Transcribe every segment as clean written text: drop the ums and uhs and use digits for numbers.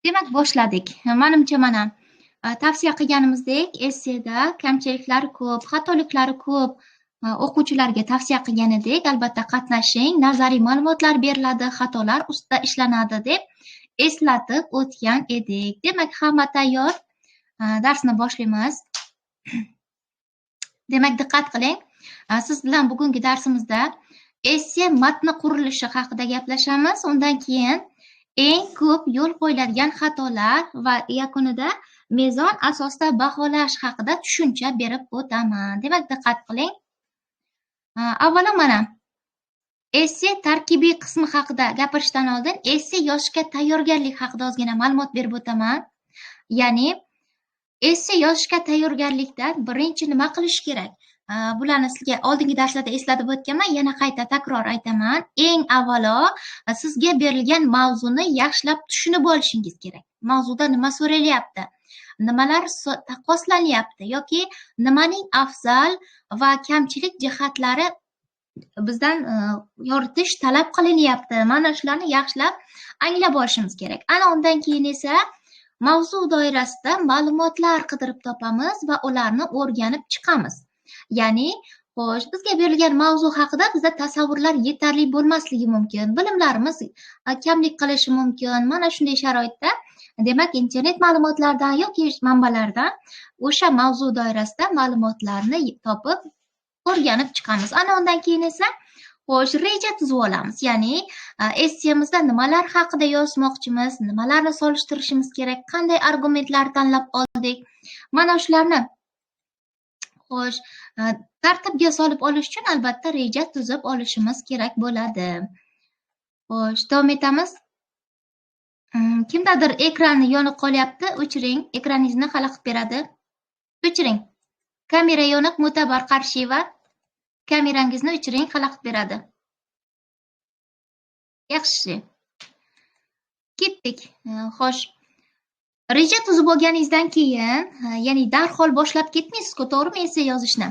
Demak, boshladik. Menimcha mana, tavsiya qilganimizdek, esseda kamchiliklari ko'p, xatoliklari ko'p, o'quvchilarga tavsiya qilgan edik. Albatta qatnashing, nazariy ma'lumotlar beriladi, xatolar ustida ishlanadi deb eslatib o'tgan edik. Demak, hamma tayyor. Darsni boshlaymiz. Demak, diqqat qiling. Siz bilan bugungi darsimizda esse matni qurilishi haqida gaplashamiz. Undan keyin eng ko'p yo'l qo'yiladigan xatolar va yakunida mezon asosida baholash haqida tushuncha berib o'taman. Demak, diqqat qiling. Avvalo mana esse tarkibiy qismi haqida gapirishdan oldin esse yozishga tayyorgarlik haqida ozgina ma'lumot berib o'taman. Ya'ni esse yozishga tayyorgarlikda birinchi nima qilish kerak? Bularni sizga oldingi darslarda eslatib o'tganman, yana qayta takror aytaman. Eng avvalo sizga berilgan mavzuni yaxshilab tushunib olishingiz kerak. Mavzuda nima so'ralyapti? Nimalar taqqoslanyapti yoki nimaning afzal va kamchilik jihatlari bizdan yoritish talab qilinyapti. Mana shularni yaxshilab anglab olishimiz kerak. Ana undan keyin esa mavzu doirasida ma'lumotlar qidirib topamiz va ularni o'rganib chiqamiz. Ya'ni, xo'sh, bizga berilgan mavzu haqida bizda tasavvurlar yetarli bo'lmasligi mumkin, bilimlarimiz kamlik qilishi mumkin. Mana shunday sharoitda, demak, internet ma'lumotlaridan yoki manbalardan o'sha mavzu doirasida ma'lumotlarni topib o'rganib chiqamiz. Ana undan keyin esa xo'sh, reja tuzib olamiz. Ya'ni, essiyamizda nimalar haqida yozmoqchimiz, nimalarni solishtirishimiz kerak, qanday argumentlar tanlab oldik. Mana shularni xo'sh, tartibga solib olish uchun albatta reja tuzib olishimiz kerak bo'ladi. Xo'sh, davom etamiz. Kimdadir ekrani yonib qolyapti, o'chiring. Ekraningizni xalaqit beradi. O'chiring. Kamera yoniq, Mo'tabar Qarshiyeva. Kamerangizni o'chiring, xalaqit beradi. Yaxshi. Ketdik. Xo'sh. Reja tuzib olganingizdan keyin, ya'ni darhol boshlab ketmaysiz-ku, to'g'rimi, esse yozishni?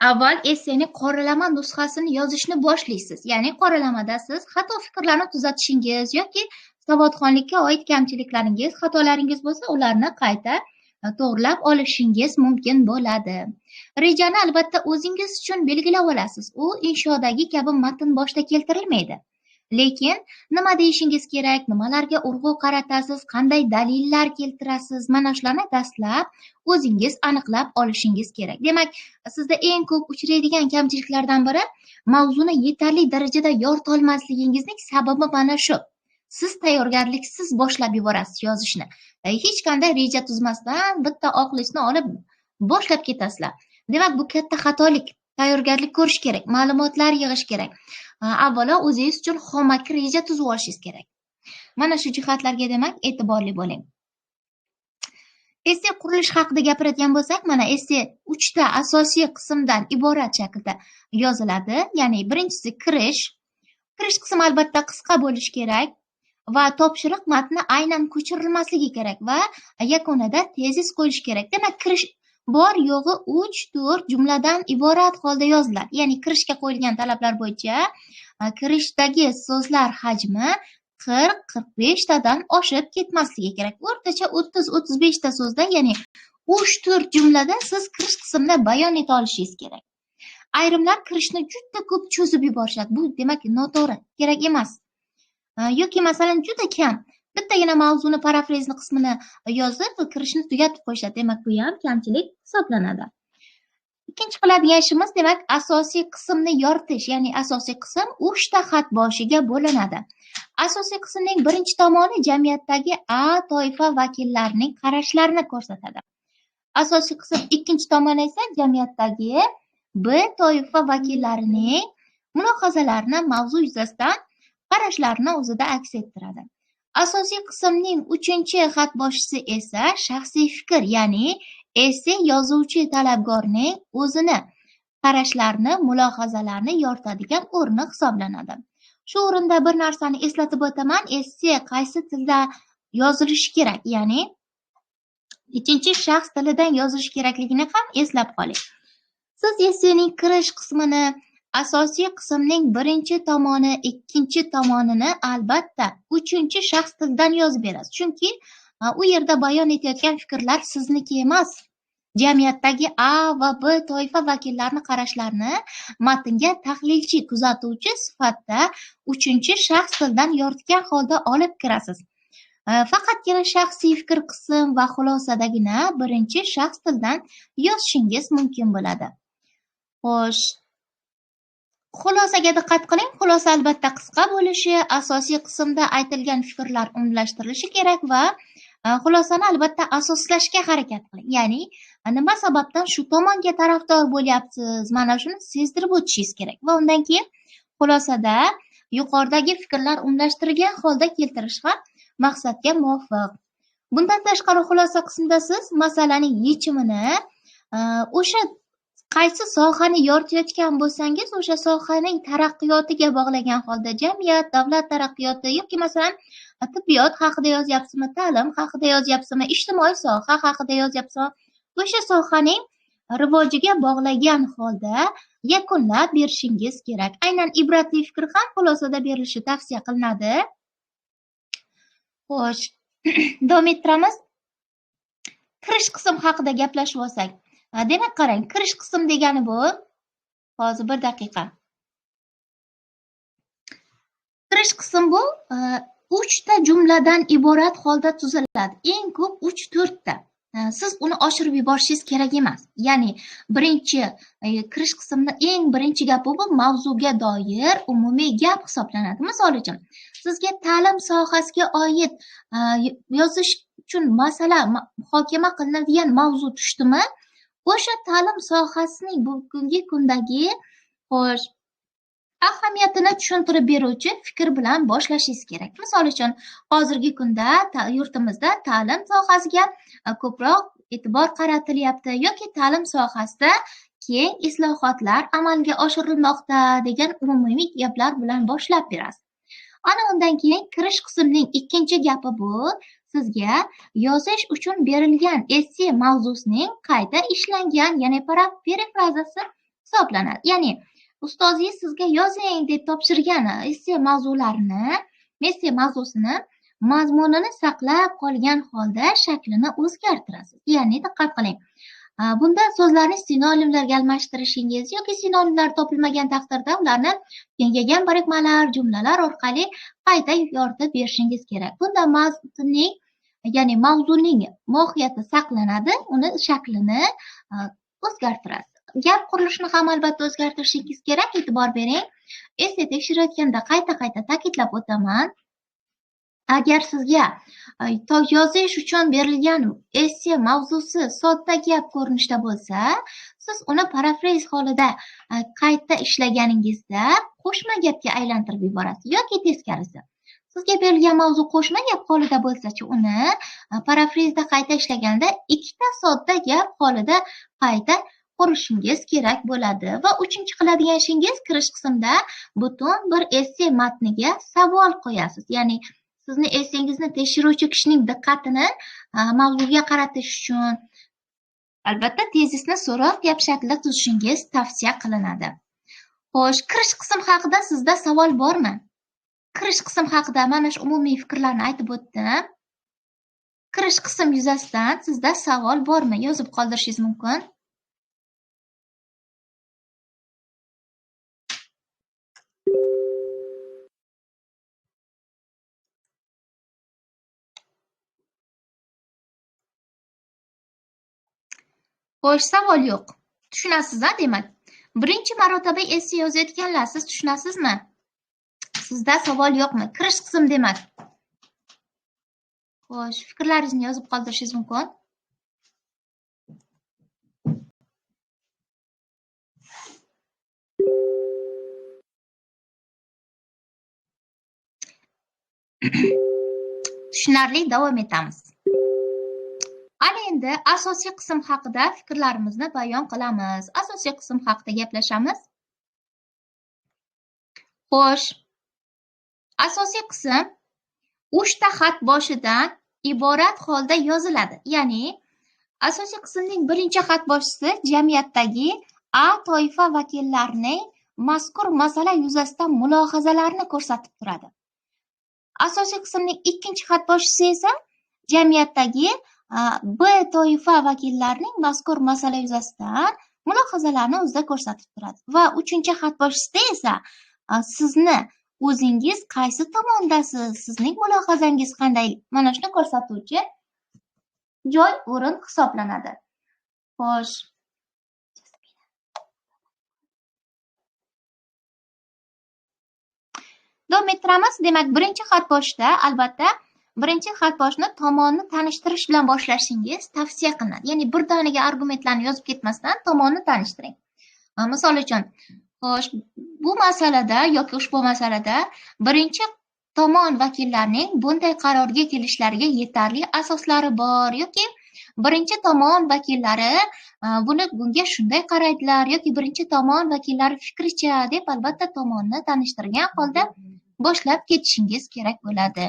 Avval essening qoralama nusxasini yozishni boshlaysiz. Ya'ni qoralamada siz xato fikrlarni tuzatishingiz yoki savodxonlikka oid kamchiliklaringiz, xatolaringiz bo'lsa, ularni qayta to'g'rilab olishingiz mumkin bo'ladi. Rejani albatta o'zingiz uchun belgilab olasiz. U inshodagi kabi matn boshda keltirilmaydi. Lekin nima deyishingiz kerak, nimalarga urg'u qaratasiz, qanday dalillar keltirasiz, mana shularni dastlab o'zingiz aniqlab olishingiz kerak. Demak, sizda eng ko'p uchraydigan kamchiliklardan biri mavzuni yetarli darajada yorita olmasligingizning sababi mana shu. Siz tayyorgarliksiz boshlab yuborasiz yozishni. Hech qanday reja tuzmasdan bitta oq listni olib boshlab ketasizlar. Demak, bu katta xatolik. Tayyorgarlik ko'rish kerak, ma'lumotlar yig'ish kerak. Avvalo o'zingiz uchun xomaki reja tuzib olishingiz kerak. Mana shu jihatlarga demak e'tiborli bo'ling. Esse qurilish haqida gapiradigan bo'lsak, mana esse 3 ta asosiy qismdan iborat shaklda yoziladi. Ya'ni birinchisi kirish. Kirish qismi albatta qisqa bo'lishi kerak va topshiriq matni aynan ko'chirilmasligi kerak va yakunida tezis qo'yish kerak. Demak, kirish bor yo'g'i 3-4 jumladan iborat holda yoziladi. Ya'ni kirishga qo'yilgan talablar bo'yicha kirishdagi so'zlar hajmi 40-45 tadan oshib ketmasligi kerak. O'rtacha 30-35 ta so'zda, ya'ni 3-4 jumlada siz kirish qismini bayon eta olishingiz kerak. Ayrimlar kirishni juda ko'p cho'zib yuborishadi. Bu demak noto'g'ri, kerak emas. Yoki masalan juda kam bittagina mavzuni parafrazni qismini yozib, kirishni tugatib qo'yishadi. Demak, bu ham kamchilik hisoblanadi. Ikkinchi qiladigan ishimiz demak asosiy qismni yoritish, ya'ni asosiy qism 3 ta xat boshiga bo'linadi. Asosiy qismning birinchi tomoni jamiyatdagi A toifa vakillarining qarashlarini ko'rsatadi. Asosiy qism ikkinchi tomoni esa jamiyatdagi B toifa vakillarining mulohazalarini, mavzu yuzasidan qarashlarini o'zida aks ettiradi. Asosiy qismning 3-xat boshisi esa shaxsiy fikr, ya'ni esse yozuvchi talabgorning o'zini qarashlarini, mulohazalarini yoritadigan o'rni hisoblanadi. Shu o'rinda bir narsani eslatib o'taman, esse qaysi tilda yozilishi kerak, ya'ni ikkinchi shaxs tilidan yozilishi kerakligini ham eslab qoling. Siz essening kirish qismini asosiy qismning birinchi tomoni, ikkinchi tomonini albatta uchinchi shaxs tildan yozib berasiz. Chunki u yerda bayon etayotgan fikrlar sizniki emas. Jamiyatdagi A va B toifa vakillarini qarashlarini matnga tahlilchi, kuzatuvchi sifatida uchinchi shaxs tildan yoritgan holda olib kirasiz. Faqatgina shaxsiy fikr qism va xulosadagina birinchi shaxs tildan yozishingiz mumkin bo'ladi. Xo'sh, xulosaga diqqat qiling. Xulosa albatta qisqa bo'lishi, asosiy qismda aytilgan fikrlar umumlashtirilishi kerak va xulosani albatta asoslashga harakat qiling. Ya'ni nima sababdan shu tomonga tarafdor bo'lyapsiz, mana shuni sezdirib o'tishingiz kerak va undan keyin xulosada yuqoridagi fikrlar umumlashtirilgan holda keltirish ham maqsadga muvofiq. Bundan tashqari xulosa qismida siz masalaning yechimini o'sha qaysi sohani yoritayotgan bo'lsangiz, o'sha sohaning taraqqiyotiga bog'lagan holda jamiyat, davlat taraqqiyoti yoki masalan tibbiyot haqida yozyapsizmi, ta'lim haqida yozyapsizmi, ijtimoiy soha haqida yozyapsizmi, o'sha sohaning rivojiga bog'lagan holda yakunlab berishingiz kerak. Aynan ibratli fikr ham xulosada berilishi tavsiya qilinadi. Xo'sh, davom ettiramiz. Kirish qism haqida gaplashib olsak. Demak, qarang, kirish qism degani bu, hozir bir daqiqa. Kirish qism bu 3 ta jumladan iborat holda tuziladi. Eng ko'p 3-4 ta. Siz uni oshirib yuborishingiz kerak emas. Ya'ni birinchi kirish qismni eng birinchi gapi bu mavzuga doir umumiy gap hisoblanadi. Misol uchun, sizga ta'lim sohasiga oid yozish uchun masala muhokama qilinadigan mavzu tushdimi? O'sha ta'lim sohasining bugungi kundagi ahamiyatini tushuntirib beruvchi fikr bilan boshlashingiz kerak. Misol uchun, hozirgi kunda yurtimizda ta'lim sohasiga ko'proq e'tibor qaratilyapti yoki ta'lim sohasida keng islohotlar amalga oshirilmoqda degan umumiy gaplar bilan boshlab berasiz. Ana undan keyin kirish qismining ikkinchi gapi bu sizga yozish uchun berilgan esse mavzusining qayta ishlangan, ya'ni parafrazasi hisoblanadi. Ya'ni ustozingiz sizga yozing deb topshirgan esse mavzusini mazmunini saqlab qolgan holda shaklini o'zgartirasiz. Ya'ni diqqat qiling. Bunda so'zlarni sinonimlarga almashtirishingiz yoki sinonimlar topilmagan taqdirda ularni kengaygan birikmalar, jumlalar orqali qayta yoritib berishingiz kerak. Bunda matnning, ya'ni mavzuning mohiyati saqlanadi, uni shaklini o'zgartirasiz. Gap qurilishini ham albatta o'zgartirishingiz kerak. E'tibor bering. Esse tekshirayotganda qayta-qayta ta'kidlab o'taman. Agar sizga yozish uchun berilgan esse mavzusi sodda gap ko'rinishda bo'lsa, siz uni parafraz holida qayta ishlaganingizda qo'shma gapga aylantirib yuborasiz yoki teskarisi. Sizga berilgan mavzu qo'shma gap holida bo'lsa-chi, uni parafrazda qayta ishlaganda ikkita sodda gap holida qayta qurishingiz kerak bo'ladi. Va uchinchi qiladigan ishingiz kirish qismida butun bir esse matniga savol qo'yasiz. Ya'ni sizni essengizni tekshiruvchi kishining diqqatini mavzuga qaratish uchun albatta tezisni so'roq gap shaklida tuzishingiz tavsiya qilinadi. Xo'sh, kirish qism haqida sizda savol bormi? Kirish qism haqida mana shu umumiy fikrlarni aytib o'tdim. Kirish qism yuzasidan sizda savol bormi? Yozib qoldirishingiz mumkin. Xo'sh, savol yo'q. Tushunasiz-a, demak. Birinchi marotaba esse yozayotganlar, siz tushunasizmi? Sizda savol yo'qmi? Kirish qism demak. Xo'sh, fikrlaringizni yozib qoldirishingiz mumkin. Tushunarli, davom etamiz. Ana endi asosiy qism haqida fikrlarimizni bayon qilamiz. Asosiy qism haqida gaplashamiz. Xo'sh, asosiy qism 3 ta xat boshidan iborat holda yoziladi. Ya'ni asosiy qismning birinchi xat boshisi jamiyatdagi A toifa vakillarining mazkur masala yuzasidan mulohazalarni ko'rsatib turadi. Asosiy qismning ikkinchi xatboshisi esa jamiyatdagi B toifa vakillarining mazkur masala yuzasidan mulohazalarni o'zida ko'rsatib turadi. Va uchinchi xatboshida esa sizni o'zingiz qaysi tomondasiz, sizning mulohazangiz qanday, mana shuni ko'rsatuvchi joy o'rin hisoblanadi. Xo'sh. Davom ettiramiz. Demak, birinchi xatboshda albatta birinchi xatboshni tomonni tanishtirish bilan boshlashingiz tavsiya qilinadi. Ya'ni bir doniga argumentlarni yozib ketmasdan tomonni tanishtiring. Misol uchun, xo'sh, bu masalada yoki ushbu masalada birinchi tomon vakillarining bunday qarorga kelishlariga yetarli asoslari bor yoki birinchi tomon vakillari bunga shunday qaraydilar yoki birinchi tomon vakillari fikricha deb albatta tomonni tanishtirgan holda boshlab ketishingiz kerak bo'ladi.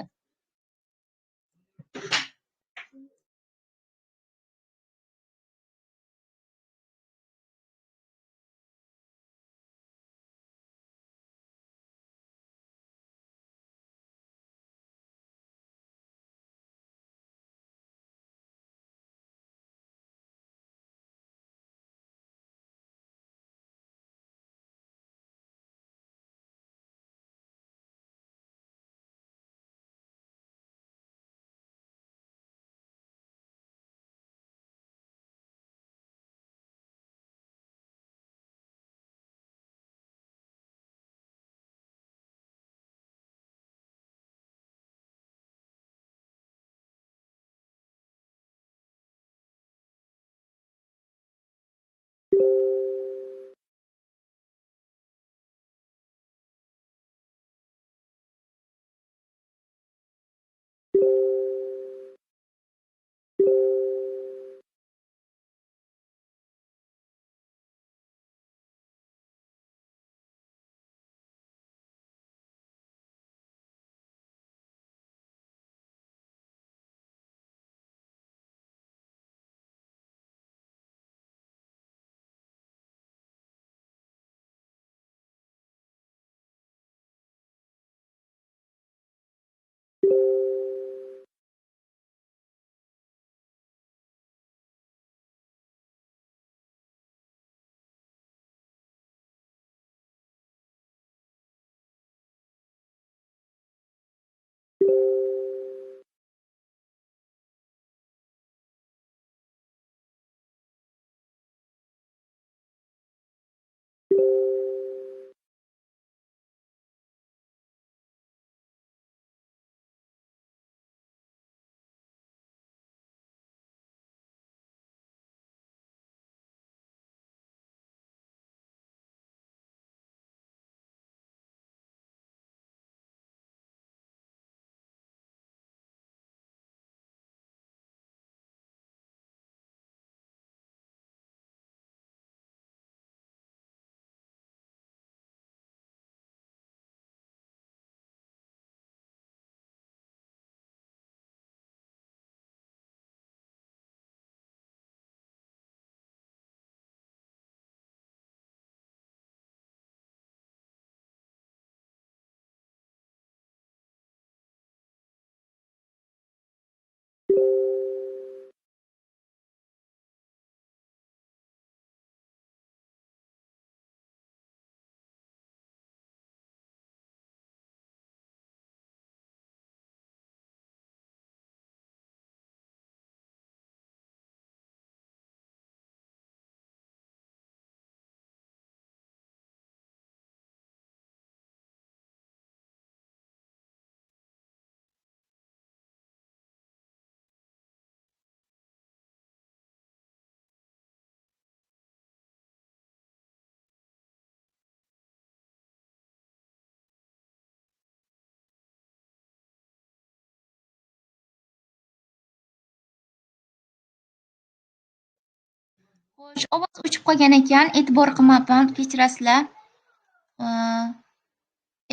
Xo'sh, ovoz o'chib qolgan ekan, e'tibor qilmabman, kechirasizlar.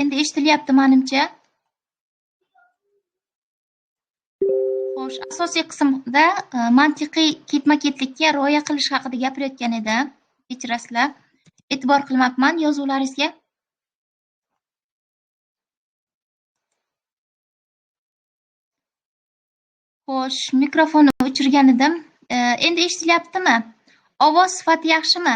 Endi eshitilyapti menimcha. Xo'sh, asosiy qismda mantiqiy ketma-ketlikka rioya qilish haqida gapirayotgan edim. Kechirasizlar. E'tibor qilmabman yozuvlaringizga. Xo'sh, mikrofonni o'chirgan edim. Endi eshitilyaptimi? Ovoz sifati yaxshimi?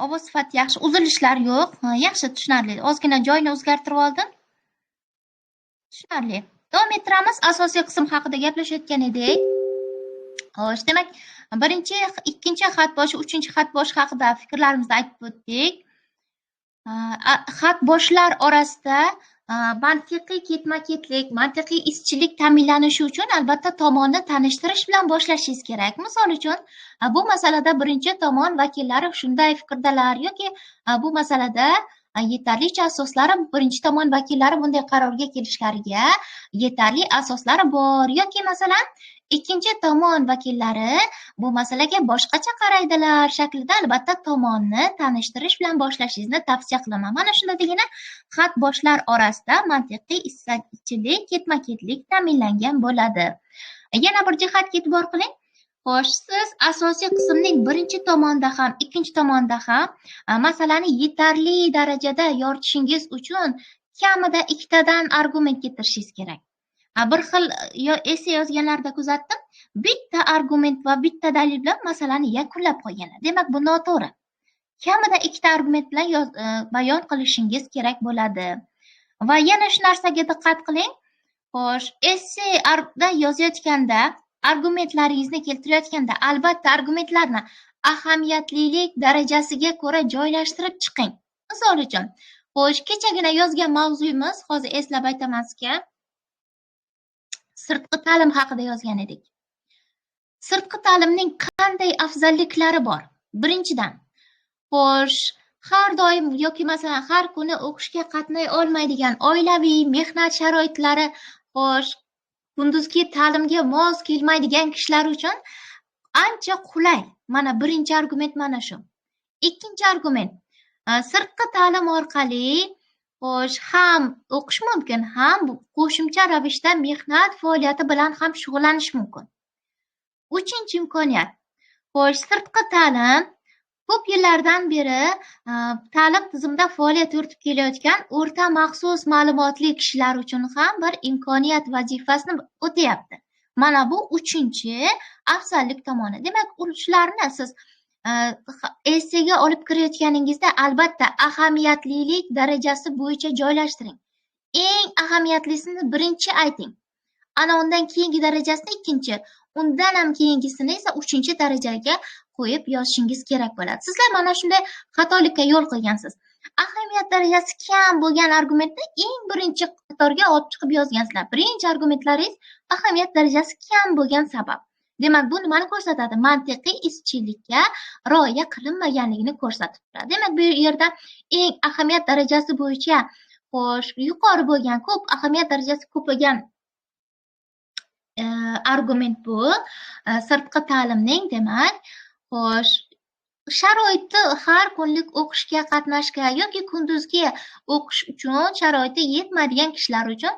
Ovoz sifati yaxshi, uzilishlar yo'q. Yaxshi, tushunarli. Ozgina joyini o'zgartirib oldim. Tushunarli. Davom ettiramiz. Asosiy qism haqida gaplashayotgan edik. Xo'sh, demak, birinchi, ikkinchi xat boshi, uchinchi xat boshi haqida fikrlarimizni aytib o'tdik. Xat boshlar orasida mantiqiy ketma-ketlik, mantiqiy izchillik ta'minlanishi uchun albatta tomonni tanishtirish bilan boshlashingiz kerak. Misol uchun, bu masalada birinchi tomon vakillari shunday fikrdalar yoki bu masalada yetarlicha asoslari, birinchi tomon vakillari bunday qarorga kelishlariga yetarli asoslari bor yoki masalan ikkinchi tomon vakillari bu masalaga boshqacha qaraydilar shaklida albatta tomonni tanishtirish bilan boshlashingizni tavsiya qilaman. Mana shundagina xat boshlar orasida mantiqiy izchillik, ketma-ketlik ta'minlangan bo'ladi. Yana bir jihatga e'tibor qiling. Xo'sh, siz asosiy qismning birinchi tomonda ham, ikkinchi tomonda ham masalani yetarli darajada yoritishingiz uchun kamida ikkitadan argument keltirishingiz kerak. Bir xil esse yozganlarda kuzatdim, bitta argument va bitta dalil bilan masalani yakunlab qo'yganlar. Demak, bu noto'g'ri. Kamida ikkita argument bilan bayon qilishingiz kerak bo'ladi. Va yana shu narsaga diqqat qiling. Xo'sh, esse'da yozayotganda, argumentlaringizni keltirayotganda albatta argumentlarni ahamiyatlilik darajasiga ko'ra joylashtirib chiqing. Misol uchun, xo'sh, kechagina yozgan mavzuyimiz, hozir eslab aytaman sizga. Sirtqi ta'lim haqida yozgan edik. Sirtqi ta'limning qanday afzalliklari bor? Birinchidan, xo'sh, har doim yoki masalan har kuni o'qishga qatnay olmaydigan oilaviy mehnat sharoitlari, xo'sh, kunduzgi ta'limga mos kelmaydigan kishilar uchun ancha qulay. Mana birinchi argument mana shu. Ikkinchi argument, sirtqi ta'lim orqali xo'sh, ham o'qish mumkin, ham qo'shimcha ravishda mehnat faoliyati bilan ham shug'ullanish mumkin. Uchinchi imkoniyat. Xo'sh, sirtqi ta'lim ko'p yillardan beri ta'lim tizimida faoliyat yuritib kelayotgan o'rta maxsus ma'lumotli kishilar uchun ham bir imkoniyat vazifasini o'tayapti. Mana bu uchinchi afzallik tomoni. Demak, shularni siz essega olib kirayotganingizda albatta ahamiyatlilik darajasi bo'yicha joylashtiring. Eng ahamiyatlisini birinchi ayting. Ana undan keyingi darajasini ikkinchi, undan ham keyingisini esa uchinchi darajaga qo'yib yozishingiz kerak bo'ladi. Sizlar mana shunday xatolikka yo'l qo'ygansiz. Ahamiyat darajasi kam bo'lgan argumentni eng birinchi qatorga olib chiqib yozgansizlar. Birinchi argumentlaringiz ahamiyat darajasi kam bo'lgan sabab. Demak, bu nimani ko'rsatadi? Mantiqiy izchillikka rioya qilinmaganligini ko'rsatib turadi. Demak, bu yerda eng ahamiyat darajasi bo'yicha xo'sh, yuqori bo'lgan, ko'p ahamiyat darajasi ko'p bo'lgan argument bu sirtqi ta'limning, demak, xo'sh, sharoiti har kunlik o'qishga qatnashga yoki kunduzgi o'qish uchun sharoiti yetmaydigan kishilar uchun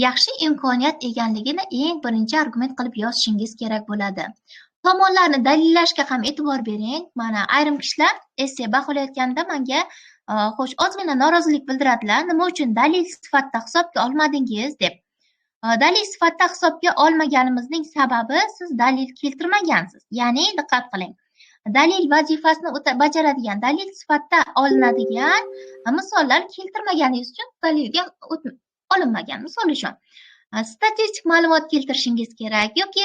yaxshi imkoniyat ekanligini eng birinchi argument qilib yozishingiz kerak bo'ladi. Tomonlarni dalillashga ham e'tibor bering. Mana ayrim kishilar esse baholayotganda menga xo'sh, ozgina norozilik bildiradilar. Nima uchun dalil sifatida hisobga olmadingiz deb. Dalil sifatida hisobga olmaganimizning sababi siz dalil keltirmagansiz. Ya'ni diqqat qiling. Dalil vazifasini bajaradigan, dalil sifatida olinadigan misollar keltirmaganingiz uchun dalilga olinmagan. Misol uchun, statistik ma'lumot keltirishingiz kerak yoki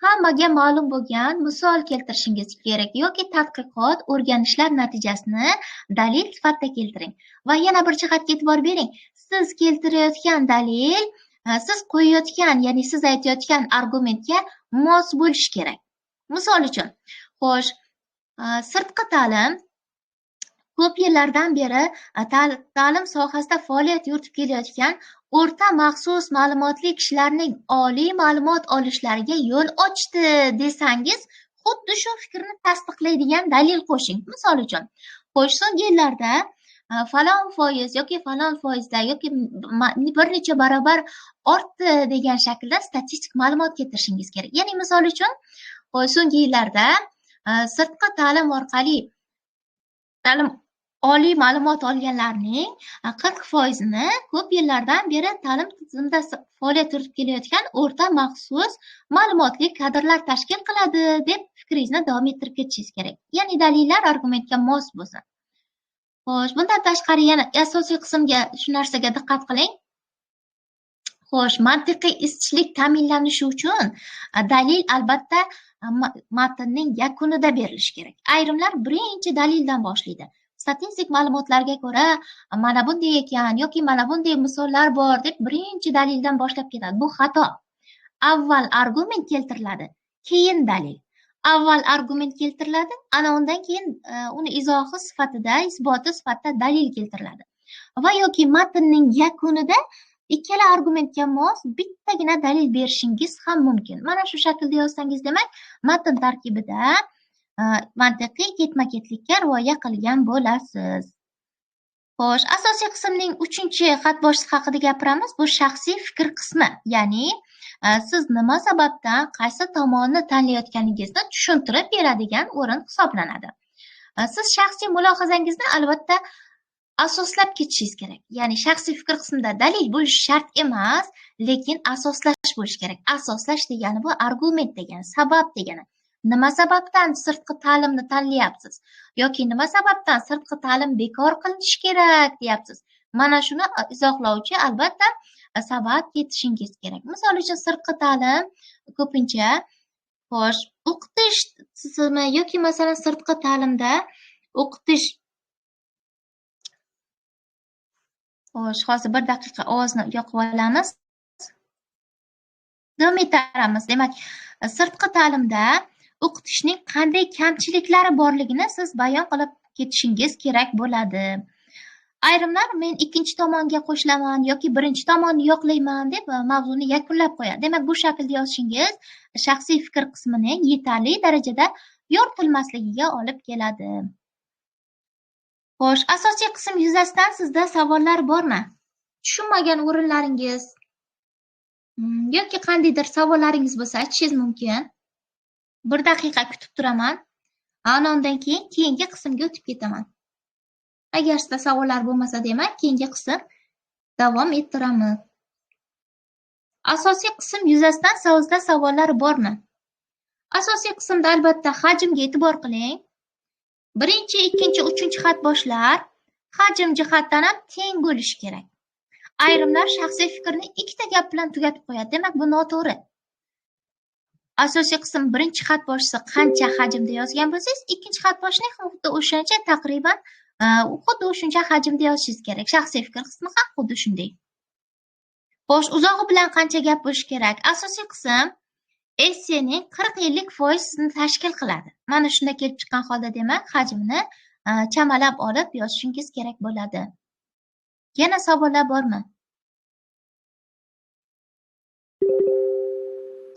hammaga ma'lum bo'lgan misol keltirishingiz kerak yoki tadqiqot, o'rganishlar natijasini dalil sifatida keltiring. Va yana bir jihatga e'tibor bering. Siz keltirayotgan dalil siz qo'yayotgan, ya'ni siz aytayotgan argumentga mos bo'lishi kerak. Misol uchun, xo'sh, sirtqi ta'lim ko'p yillardan beri ta'lim sohasida faoliyat yuritib kelayotgan o'rta maxsus ma'lumotli kishilarning oliy ma'lumot olishlariga yo'l ochdi desangiz, xuddi shu fikrni tasdiqlaydigan dalil qo'shing. Misol uchun, xo'sh, so'nggi yillarda falon foiz yoki falon foizda yoki bir necha barobar ortdi degan shaklda statistik ma'lumot keltirishingiz kerak. Ya'ni misol uchun, So'nggi yillarda sirtqi ta'lim orqali oliy ma'lumot olganlarning 40%ni ko'p yillardan beri ta'lim tizimida faoliyat yuritib kelayotgan o'rta maxsus ma'lumotli kadrlar tashkil qiladi deb fikringizni davom ettirib ketishingiz kerak. Ya'ni dalillar argumentga mos bo'lsin. Xo'sh, bundan tashqari yana asosiy qismga shu narsaga diqqat qiling. Xo'sh, mantiqiy izchillik ta'minlanishi uchun dalil albatta matnning yakunida berilishi kerak. Ayrimlar birinchi dalildan boshlaydi. Statistik ma'lumotlarga ko'ra mana bunday ekan yoki mana bunday misollar bor deb birinchi dalildan boshlab ketadi. Bu xato. Avval argument keltiriladi, keyin dalil. Avval argument keltiriladi, ana undan keyin uni izohi sifatida, isboti sifatida dalil keltiriladi. Va yoki matnning yakunida ikkala argumentga mos bittagina dalil berishingiz ham mumkin. Mana shu shaklda yozsangiz, demak, matn tarkibida mantiqiy ketma-ketlikka rioya qilgan bo'lasiz. Xo'sh, asosiy qismning 3-xatboshisi haqida gapiramiz. Bu shaxsiy fikr qismi. Ya'ni siz nima sababdan qaysi tomonni tanlayotganingizni tushuntirib beradigan o'rin hisoblanadi. Siz shaxsiy mulohazangizni albatta asoslab ketishingiz kerak. Ya'ni shaxsiy fikr qismida dalil bo'lishi shart emas, lekin asoslash bo'lishi kerak. Asoslash degani bu argument degani, sabab degani. Nima sababdan sirtqi ta'limni tanlayapsiz yoki nima sababdan sirtqi ta'lim bekor qilinishi kerak deyapsiz. Mana shuni izohlovchi albatta sabab ketishingiz kerak. Misol uchun sirtqi ta'lim ko'pincha xo'sh, o'qitish tizimi yoki masalan sirtqi ta'limda o'qitish. Xo'sh, hozir bir daqiqa ovozni yoqib olamiz. Davom etamiz. Demak, sirtqi ta'limda o'qitishning qanday kamchiliklari borligini siz bayon qilib ketishingiz kerak bo'ladi. Ayrimlar men ikkinchi tomonga qo'shilaman yoki birinchi tomonni yoqlayman deb mavzuni yakunlab qo'yadi. Demak, bu shaklda yozishingiz shaxsiy fikr qismining yetarli darajada yoritilmasligiga olib keladi. Xo'sh, asosiy qism yuzasidan sizda savollar bormi? Tushunmagan o'rinlaringiz yoki qandaydir savollaringiz bo'lsa aytishingiz mumkin. Bir daqiqa kutib turaman. Undan keyin keyingi qismga o'tib ketaman. Agar sizda savollar bo'lmasa, demak, keyingi qism davom ettiramiz. Asosiy qism yuzasidan sizda savollar bormi? Asosiy qismda albatta hajmga e'tibor qiling. Birinchi, ikkinchi, uchinchi xatboshlar hajm jihatdan ham teng bo'lishi kerak. Ayrimlar shaxsiy fikrni ikkita gap bilan tugatib qo'yadi. Demak, bu noto'g'ri. Asosiy qism birinchi xatboshisi qancha hajmda yozgan bo'lsangiz, ikkinchi xatboshni ham xuddi o'shancha taqriban xuddi o'shuncha hajmda yozishingiz kerak. Shaxsiy fikr qismi ham xuddi shunday. Xo'sh, uzog'i bilan qancha gap bo'lishi kerak? Asosiy qism essening 40-50% tashkil qiladi. Mana shunda kelib chiqqan holda, demak, hajmni chamalab olib yozishingiz kerak bo'ladi. Yana savollar bormi?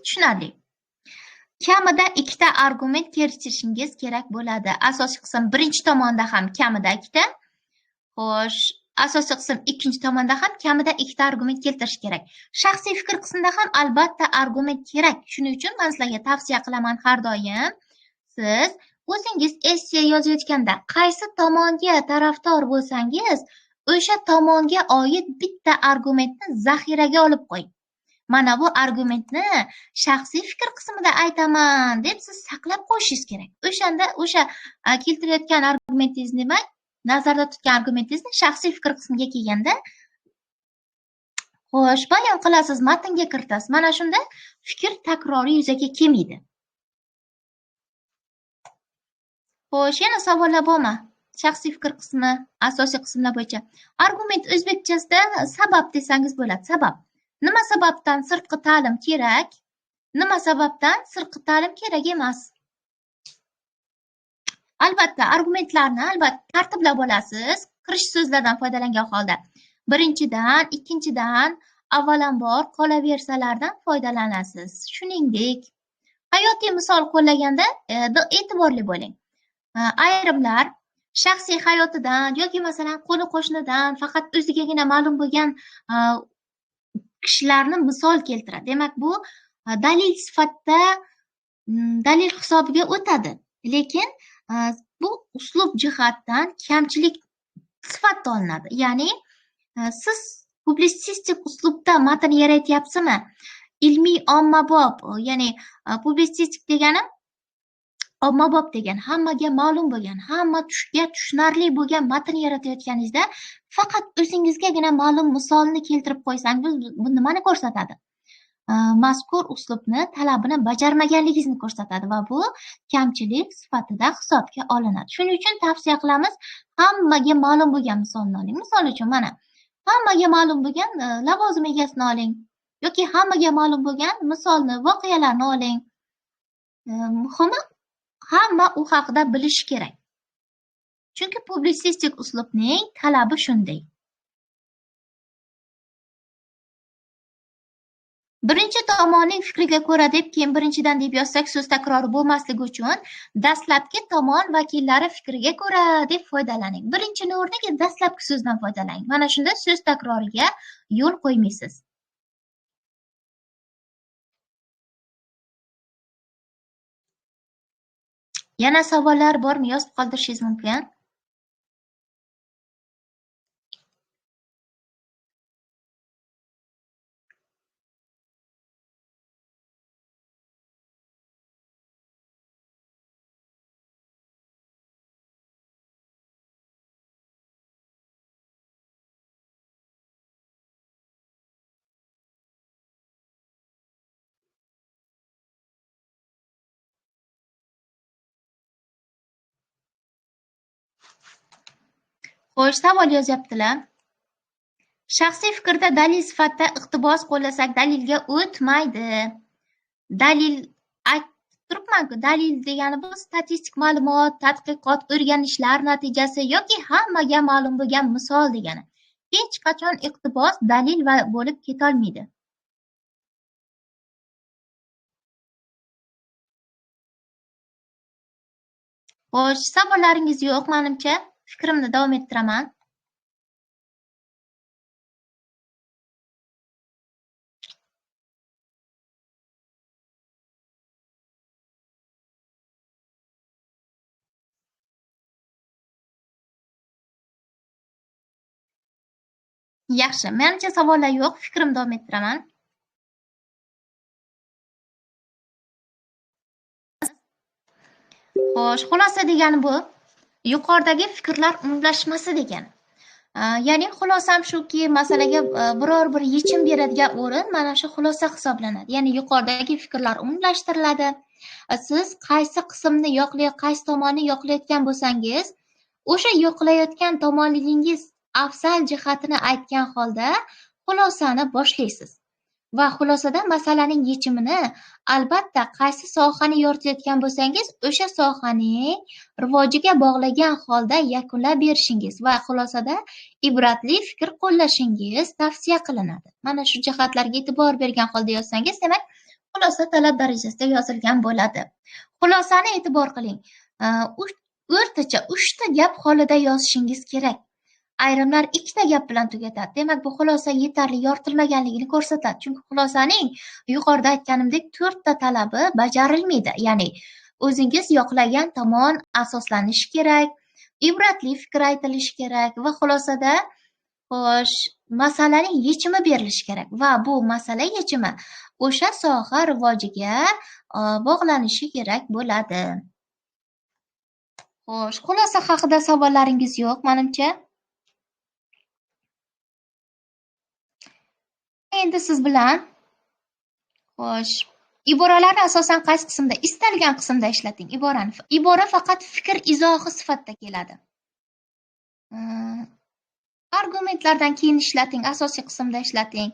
Tushunarli. Kamida ikkita argument keltirishingiz kerak bo'ladi. Asosiy qism birinchi tomonda ham kamida ikkita. Xo'sh, asosiy qism ikkinchi tomonda ham kamida ikkita argument keltirish kerak. Shaxsiy fikr qismida ham albatta argument kerak. Shuning uchun men sizlarga tavsiya qilaman har doim siz o'zingiz esse yozayotganda qaysi tomonga tarafdor bo'lsangiz, o'sha tomonga oid bitta argumentni zaxiraga olib qo'ying. Mana bu argumentni shaxsiy fikr qismida aytaman deb siz saqlab qo'yishingiz kerak. O'shanda o'sha keltirayotgan argumentingiz demak, nazarda tutgan argumentingizni shaxsiy fikr qismiga kelganda xo'sh, bayon qilasiz, matnga kiritasiz. Mana shunda fikr takroriy yuzaga kelmaydi. Xo'sh, yana savollar bormi? Shaxsiy fikr qismi, asosiy qismlar bo'yicha. Argument o'zbekchasida sabab desangiz bo'ladi. Sabab. Nima sababdan sirtqi ta'lim kerak? Nima sababdan sirtqi ta'lim kerak emas? Albatta, argumentlarni tartiblab olasiz. Kirish so'zlardan foydalangan holda. Birinchidan, ikkinchidan, avvalambor qolaversalardan foydalanasiz. Shuningdek, hayotiy misol qo'llaganda e'tiborli bo'ling. Ayrimlar shaxsiy hayotidan yoki masalan qo'ni qo'shnidan faqat o'zigagina ma'lum bo'lgan kishilarni misol keltiradi. Demak, bu dalil sifatida dalil hisobiga o'tadi. Lekin bu uslub jihatdan kamchilik sifatida olinadi. Ya'ni siz publitsistik uslubda matn yaratyapsizmi? Ilmiy ommabop, ya'ni publitsistik degani ommabop degan, hammaga ma'lum bo'lgan, hammaga tushunarli bo'lgan matn yaratayotganingizda faqat o'zingizgagina ma'lum misolni keltirib qo'ysangiz, bu nimani ko'rsatadi? Mazkur uslubni talabini bajarmaganligingizni ko'rsatadi va bu kamchilik sifatida hisobga olinadi. Shuning uchun tavsiya qilamiz, hammaga ma'lum bo'lgan misolni oling. Misol uchun mana hammaga ma'lum bo'lgan lavozim egasini oling yoki hammaga ma'lum bo'lgan misolni, voqealarni oling. Muhimi hamma u haqida bilishi kerak. Chunki publitsistik uslubning talabi shunday. Birinchi tomonning fikriga ko'ra deb, keyin birinchidan deb yozsak, so'z takrori bo'lmasligi uchun dastlabki tomon vakillari fikriga ko'ra deb foydalaning. Birinchini o'rniga dastlabki so'zdan foydalaning. Mana shunda so'z takroriga yo'l qo'ymaysiz. Yana savollar bormi? Yozib qoldirishingiz mumkin. Xo'sh, savol yozyaptilar. Shaxsiy fikrda dalil sifatida iqtibos qo'llasak dalilga o'tmaydi. Dalil turibman-ku, dalil degani bu statistik ma'lumot, tadqiqot, o'rganishlar natijasi yoki hammaga ma'lum bo'lgan misol degani. Hech qachon iqtibos dalil bo'lib ketolmaydi. Xo'sh, savollaringiz yo'q, menimcha fikrimni davom ettiraman. Yaxshi, menimcha savollar yo'q, fikrimni davom ettiraman. Xo'sh, xulosa degani bu yuqoridagi fikrlar umumlashmasi degani. Ya'ni xulosam shuki, masalaga biror bir yechim beradigan o'rin mana shu xulosa hisoblanadi. Ya'ni yuqoridagi fikrlar umumlashtiriladi. Siz qaysi qismni qaysi tomonni yoqlayotgan bo'lsangiz, o'sha yoqlayotgan tomoningiz afzal jihatini aytgan holda xulosani boshlaysiz. Va xulosada masalaning yechimini albatta qaysi sohani yoritayotgan bo'lsangiz, o'sha sohaning rivojiga bog'lagan holda yakunlab berishingiz va xulosada ibratli fikr qo'llashingiz tavsiya qilinadi. Mana shu jihatlarga e'tibor bergan holda yozsangiz, demak, xulosa talab darajasida yozilgan bo'ladi. Xulosani e'tibor qiling. O'rtacha 3 ta gap holida yozishingiz kerak. Ayrimlar 2 ta gap bilan tugatadi. Demak, bu xulosa yetarli yoritilmaganligini ko'rsatadi. Chunki xulosaning yuqorida aytganimdek 4 ta talabi bajarilmaydi. Ya'ni o'zingiz yoqlagan tomon asoslanishi kerak, ibratli fikr aytilishi kerak va xulosada xo'sh, masalaning yechimi berilishi kerak va bu masala yechimi o'sha soha rivojiga bog'lanishi kerak bo'ladi. Xo'sh, xulosa haqida savollaringiz yo'q, menimcha. Endi siz bilan xo'sh, iboralarni asosan qaysi qismda, istalgan qismda ishlating iborani. Ibora faqat fikr izohi sifatida keladi. Argumentlardan keyin ishlating, asosiy qismda ishlating.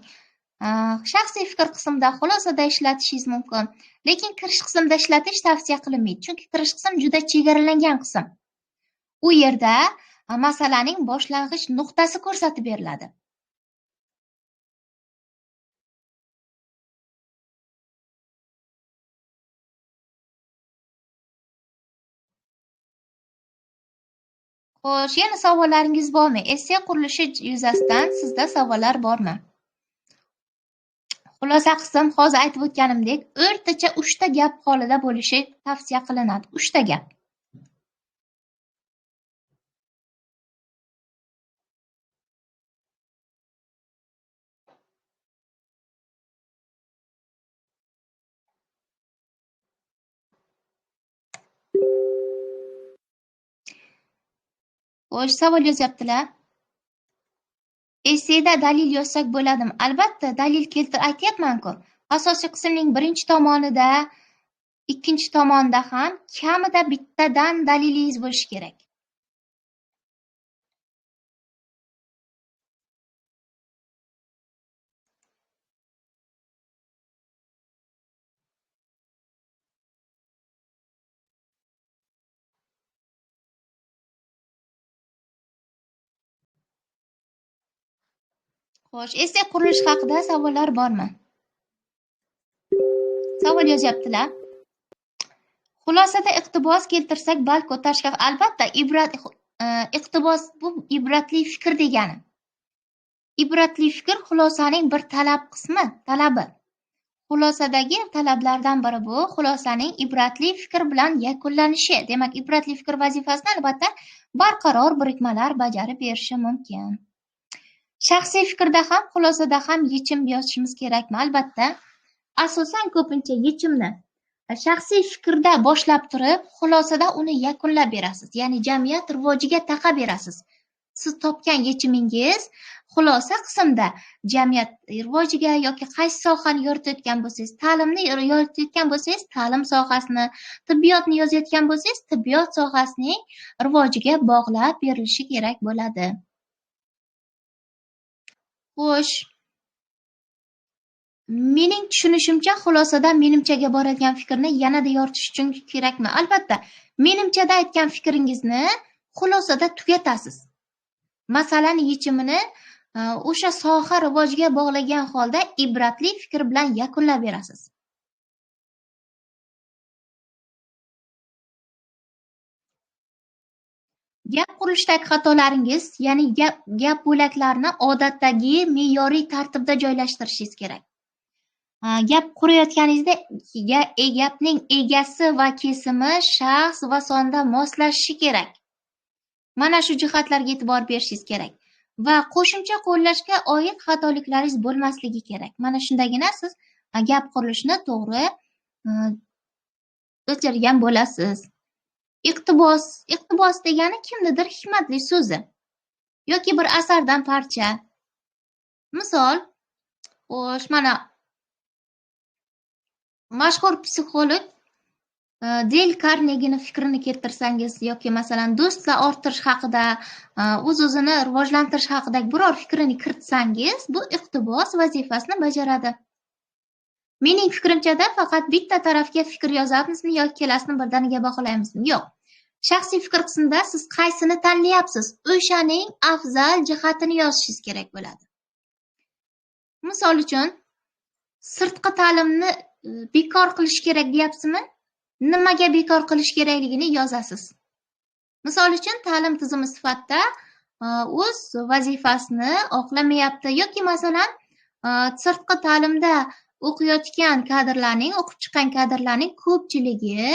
Shaxsiy fikr qismida, xulosada ishlatishingiz mumkin. Lekin kirish qismida ishlatish tavsiya qilinmaydi. Chunki kirish qism juda chegaralangan qism. U yerda masalaning boshlang'ich nuqtasi ko'rsatib beriladi. Xo'sh, yana savollaringiz bormi? Esse qurilishi yuzasidan sizda savollar bormi? Xulosa qism hozir aytib o'tganimdek, o'rtacha 3 ta gap holida bo'lishi tavsiya qilinadi. 3 ta gap. Xo'sh, savol yozyaptilar. Esseda dalil yozsak bo'ladimi? Albatta, dalil aytyapman-ku. Asosiy qismning birinchi tomonida, ikkinchi tomonda ham kamida bittadan dalilingiz bo'lishi kerak. Xo'sh, essiya qurilishi haqida savollar bormi? Savol yozyaptilar. Xulosada iqtibos keltirsak ball ko'tarishga albatta iqtibos bu ibratli fikr degani. Ibratli fikr xulosaning bir talabi. Xulosadagi talablardan biri bu xulosaning ibratli fikr bilan yakunlanishi. Demak, ibratli fikr vazifasini albatta barqaror birikmalar bajarib berishi mumkin. Shaxsiy fikrda ham, xulosada ham yechim yozishimiz kerakmi? Albatta. Asosan ko'pincha yechimni shaxsiy fikrda boshlab turib, xulosada uni yakunlab berasiz. Ya'ni jamiyat rivojiga taqa berasiz. Siz topgan yechimingiz xulosa qismda jamiyat rivojiga yoki qaysi sohani yoritayotgan bo'lsangiz, ta'limni yoritayotgan bo'lsangiz, ta'lim sohasini, tibbiyotni yozayotgan bo'lsangiz, tibbiyot sohasining rivojiga bog'lab berilishi kerak bo'ladi. Xo'sh, mening tushunishimcha xulosada menimchaga boradigan fikrni yanada yoritish uchun kerakmi? Albatta, menimchada aytgan fikringizni xulosada tugatasiz. Masalan, yechimini o'sha soha rivojiga bog'lagan holda ibratli fikr bilan yakunlab berasiz. Gap qurishdagi xatolaringiz, ya'ni gap bo'laklarini odatdagi me'yoriy tartibda joylashtirishingiz kerak. Gap qurayotganingizda gapning egasi va kesimi shaxs va sonda moslashishi kerak. Mana shu jihatlarga e'tibor berishingiz kerak. Va qo'shimcha qo'llashga oid xatoliklaringiz bo'lmasligi kerak. Mana shundagina siz gap qurilishini to'g'ri bajargan bo'lasiz. Iqtibos degani kimnidir hikmatli so'zi yoki bir asardan parcha. Misol, xo'sh, mana mashhur psixolog Deyl Karnegini fikrini keltirsangiz yoki masalan do'stlar orttirish haqida, o'z-o'zini rivojlantirish haqidagi biror fikrini kiritsangiz, bu iqtibos vazifasini bajaradi. Mening fikrimchada faqat bitta tarafga fikr yozamizmi yoki ikkalasini birdaniga baholaymizmi? Yo'q. Shaxsiy fikr qismida siz qaysini tanlayapsiz, o'shaning afzal jihatini yozishingiz kerak bo'ladi. Misol uchun, sirtqi ta'limni bekor qilish kerak deyapsizmi? Nimaga bekor qilish kerakligini yozasiz. Misol uchun, ta'lim tizimi sifatida o'z vazifasini oqlamayapti yoki masalan, sirtqi ta'limda o'qiyotgan kadrlarning, o'qib chiqqan kadrlarning ko'pchiligi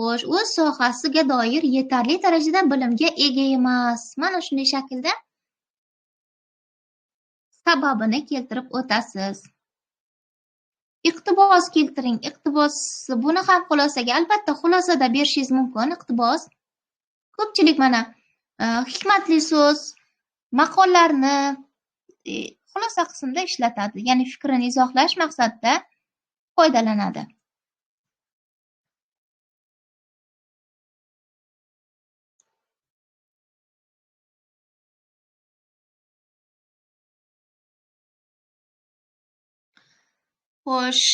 o'z sohasiga doir yetarli darajada bilimga ega emas. Mana shunday shaklda sababini keltirib o'tasiz. Iqtibos keltiring. Iqtibos buni ham xulosaga albatta xulosada berishingiz mumkin. Iqtibos ko'pchilik mana hikmatli so'z, maqollarni xulosa qismida ishlatadi. Ya'ni fikrini izohlash maqsadida foydalanadi. Xo'sh.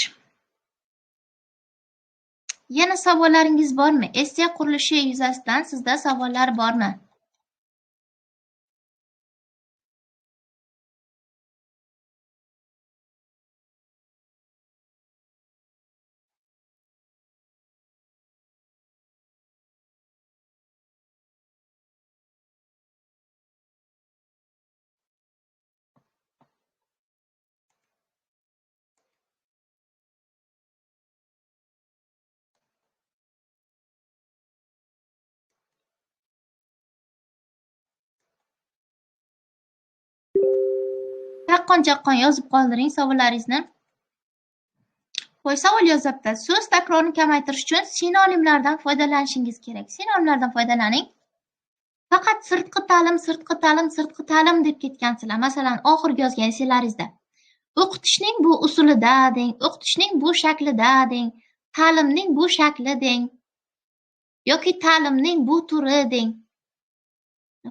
Yana savollaringiz bormi? Essiya qurilishi yuzasidan sizda savollar bormi? chaqqon yozib qoldiring savollaringizni. Qo'y savol yozyapti. So'z takrorini kamaytirish uchun sinonimlardan foydalanishingiz kerak. Sinonimlardan foydalaning. Faqat sirtqi ta'lim deb ketgansizlar. Masalan, oxirgi yozgan esinglaringizda. O'qitishning bu usulida deng, o'qitishning bu shaklida deng, ta'limning bu shakli deng, yoki ta'limning bu turi deng.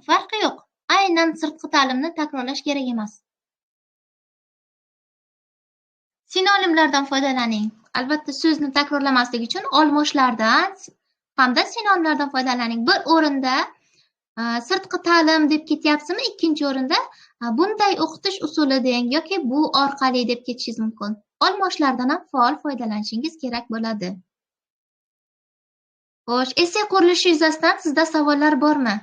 Farqi yo'q. Aynan sirtqi ta'limni takrorlash kerak emas. Sinonimlardan foydalaning. Albatta so'zni takrorlamaslik uchun olmoshlardan hamda sinonimlardan foydalaning. Bir o'rinda sirtqi ta'lim deb ketyapsizmi, ikkinchi o'rinda bunday o'qitish usuli deng yoki bu orqali deb ketishingiz mumkin. Olmoshlardan ham faol foydalanishingiz kerak bo'ladi. Xo'sh, esse qurilishi yuzasidan sizda savollar bormi?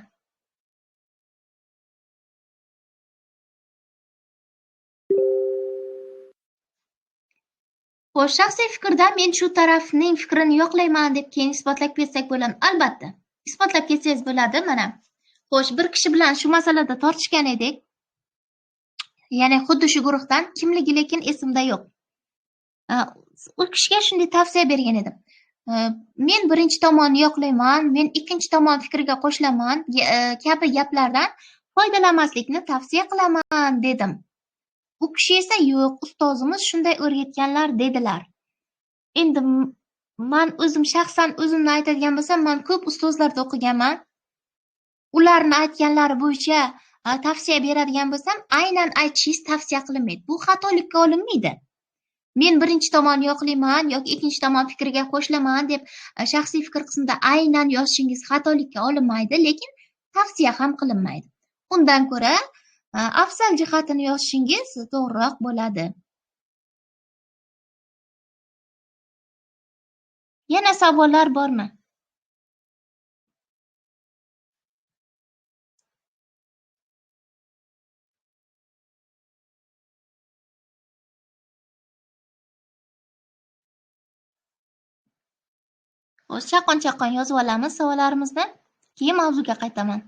Xo'sh, shaxsiy fikrda men shu tarafning fikrini yoqlayman deb keyin isbotlab ketsak bo'ladimi? Albatta, isbotlab ketsangiz bo'ladi, mana. Xo'sh, bir kishi bilan shu masalada tortishgan edik. Ya'ni xuddi shu guruhdan, kimligi lekin esimda yo'q. U kishiga shunday tavsiya bergan edim. Men birinchi tomonni yoqlayman, men ikkinchi tomon fikriga qo'shilaman kabi gaplardan foydalanmaslikni tavsiya qilaman dedim. U kishi esa yo'q, ustozimiz shunday o'rgatganlar dedilar. Endi men o'zim shaxsan o'zimni aytadigan bo'lsam, men ko'p ustozlarda o'qiganman. Ularni aytganlari bo'yicha tavsiya beradigan bo'lsam, aynan aytishingiz tavsiya qilinmaydi. Bu xatolikka olinmaydi. Men birinchi tomonni yoqlayman yoki ikkinchi tomon fikriga qo'shilaman deb shaxsiy fikr qismida aynan yozishingiz xatolikka olinmaydi, lekin tavsiya ham qilinmaydi. Undan ko'ra afzal jihatini yozishingiz to'g'riroq bo'ladi. Yana savollar bormi? Chaqqon yozib olamiz savollarimizni. Keyin mavzuga qaytaman.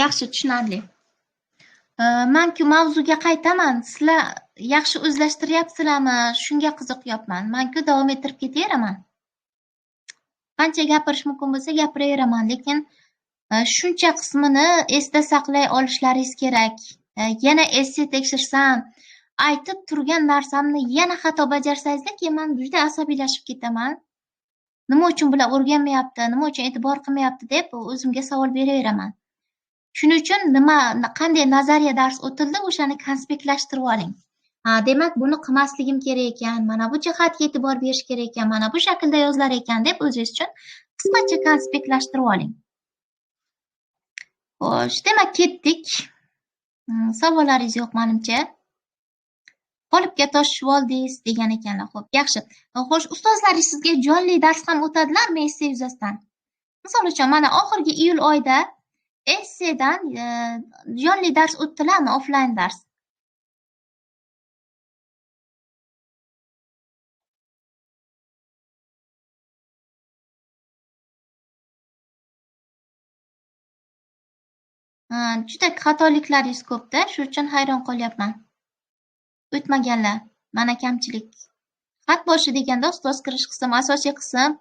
Yaxshi, tushunarli. Men-ku mavzuga qaytaman. Sizlar yaxshi o'zlashtiryapsizlarmi? Shunga qiziqyapman. Men-ku davom ettirib ketaveraman. Qancha gapirish mumkin bo'lsa gapiraveraman, lekin shuncha qismini esda saqlay olishlaringiz kerak. Yana esse tekshirsam, aytib turgan narsamni yana xato bajarsangizlar, keyin men juda asabiylashib ketaman. Nima uchun bular o'rganmayapti, nima uchun e'tibor qilmayapti deb o'zimga savol beraveraman. Shuning uchun qanday nazariya dars o'tildi, o'shani konspektlashtirib oling. Demak, buni qilmasligim kerak ekan, mana bu jihatga e'tibor berish kerak ekan, mana bu shaklda yozilar ekan deb o'zingiz uchun qisqacha konspektlashtirib oling. Xo'sh, demak ketdik. Savollaringiz yo'q menimcha. Qolipga toshib oldingiz degan ekanlar. Xo'p, yaxshi. Xo'sh, ustozlaringiz sizga jonli dars ham o'tadilarmi esse yuzasidan? Misol uchun, mana oxirgi iyul oyida essedan jonli dars o'tdilarmi, offlayn dars? Juda xatoliklaringiz ko'p-da, shu uchun hayron qolyapman. O'tmaganlar, mana kamchilik. Xat boshi deganda ustoz kirish qism, asosiy qism,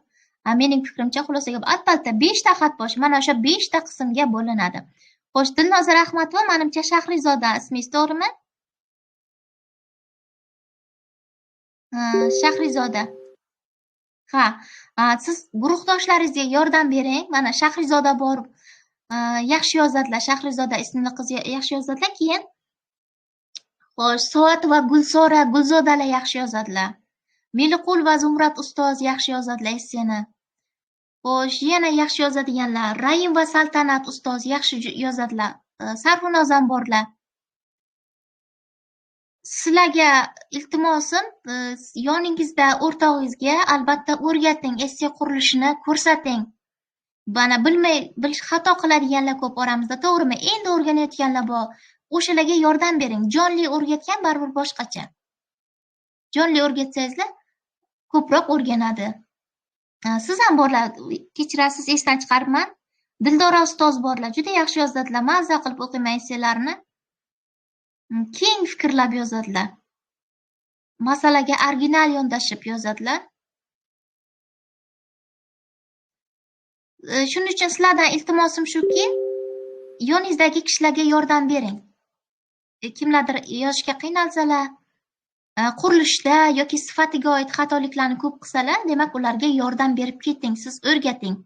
mening fikrimcha xulosaga albatta 5 ta xat boshi, mana o'sha 5 ta qismga bo'linadi. Xo'sh, Dilnozar Ahmadova, menimcha Shahrizoda ismingiz to'g'rimi? Shahrizoda. Siz guruhdoshlaringizga yordam bering. Mana Shahrizoda bor, yaxshi yozadilar. Shahrizoda ismli qiz yaxshi yozadilar. Keyin xo'sh, Soat va Gulzodalar yaxshi yozadilar. Meliqul va Zumrat ustoz yaxshi yozadilar esseni. Xo'sh, yana yaxshi yozadiganlar Raim va Saltanat ustoz yaxshi yozadilar. Sarvunozam borlar. Sizlarga iltimosim, yoningizda o'rtog'ingizga albatta o'rgating, essiya qurilishini ko'rsating. Mana xato qiladiganlar ko'p oramizda, to'g'rimi? Endi o'rganayotganlar bor. O'shalarga yordam bering. Jonli o'rgatgan baribir boshqacha. Jonli o'rgatsangizlar ko'proq o'rganadi. Siz ham borlar, kechirasiz, esdan chiqaribman. Dildora ustoz borlar, juda yaxshi yozadilar. Mazza qilib o'qiyman essiyalarni. Keng fikrlab yozadilar. Masalaga original yondashib yozadilar. Shuning uchun sizlardan iltimosim shuki, yoningizdagi kishilarga yordam bering. Kimlardir yozishga qiynalsalar, qurilishda yoki sifatiga oid xatoliklarni ko'p qilsalar, demak ularga yordam berib keting, siz o'rgating.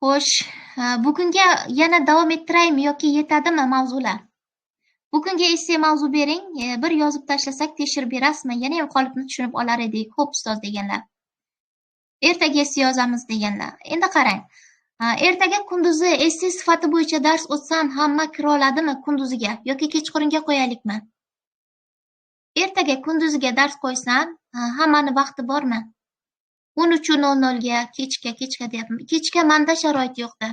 Xo'sh, bugunga yana davom ettiraymi yoki yetadimi mavzular? Bugunga essiya mavzu bering, bir yozib tashlasak tekshirib berasizmi? Yana ham qolipni tushunib olar edik, xo'p ustoz deganlar. Ertaga essiya yozamiz deganlar. Endi qarang. Ertaga kunduzi essiya sifati bo'yicha dars o'tsam hamma kira oladimi kunduziga yoki kechqurunga qo'yaylikmi? Ertaga kunduziga dars qo'ysam, hammani vaqti bormi? 13:00 ga kechga deyapman. Kechga menda sharoit yo'qda.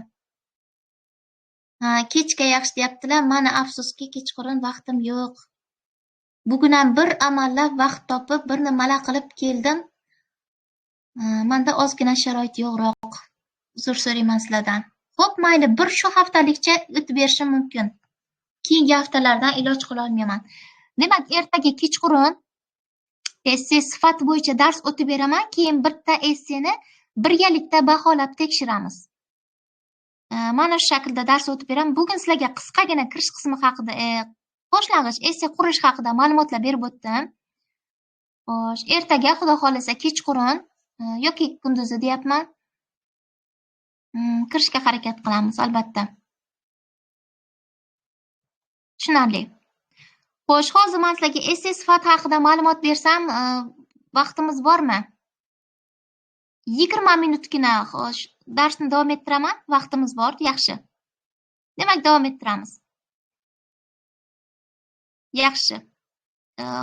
Kechga yaxshi deyaptilar. Mana afsuski kechqurun vaqtim yo'q. Bugun ham bir amallab vaqt topib, bir nimalar qilib keldim. Menda ozgina sharoit yo'qroq. Uzr so'rayman sizlardan. Xo'p, mayli, bir shu haftalikcha o'tib berishim mumkin. Keyingi haftalardan iloj qila olmayman. Demak, ertaga kechqurun essiya sifati bo'yicha dars o'tib beraman, keyin bitta essiyani birgalikda baholab tekshiramiz. Mana shu shaklda dars o'tib beraman. Bugun sizlarga qisqagina kirish qismi haqida, boshlang'ich essiya qurish haqida ma'lumotlar berib o'tdim. Xo'sh, ertaga xudo xolasa kechqurun yoki kunduzi deyapman. Kirishga harakat qilamiz albatta. Tushunarli. Xo'sh, hozir men sizlarga essiya sifati haqida ma'lumot bersam, vaqtimiz bormi? 20 minutgina, xo'sh, darsni davom ettiraman. Vaqtimiz bor, yaxshi. Demak, davom ettiramiz. Yaxshi.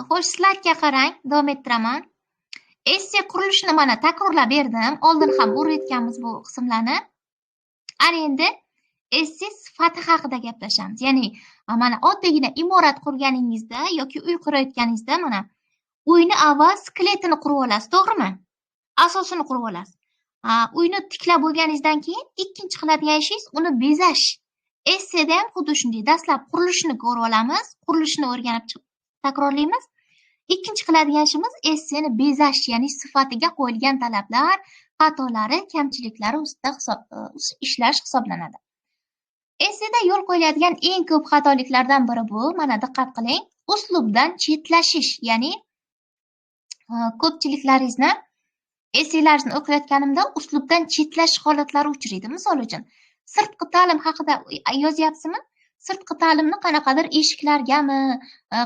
Xo'sh, slaydga qarang, davom ettiraman. Essiya qurilishini mana takrorlab berdim. Oldin ham o'rgatganmiz bu qismlarni. Ana endi essiya sifati haqida gaplashamiz. Ya'ni, mana oddiygina imorat qurganingizda yoki uy qurayotganingizda mana uyni avval skeletini qurib olasiz, to'g'rimi? Asosini qurib olasiz. Uyni tiklab bo'lganingizdan keyin ikkinchi qiladigan ishingiz uni bezash. Essiyada ham xuddi shunday. Dastlab qurilishini ko'rib olamiz, qurilishini o'rganib takrorlaymiz. Ikkinchi qiladigan ishimiz essiyani bezash, ya'ni sifatiga qo'yilgan talablar, xatolari, kamchiliklari ustida ishlash hisoblanadi. Essiyada yo'l qo'yiladigan eng ko'p xatoliklardan biri bu, mana diqqat qiling, uslubdan chetlashish, ya'ni ko'pchiliklaringizni essiyalaringizni o'qiyotganimda uslubdan chetlash holatlari uchraydi. Misol uchun, sirtqi ta'lim haqida yozyapsizmi? Sirtqi ta'limni qanaqadir eshiklargami,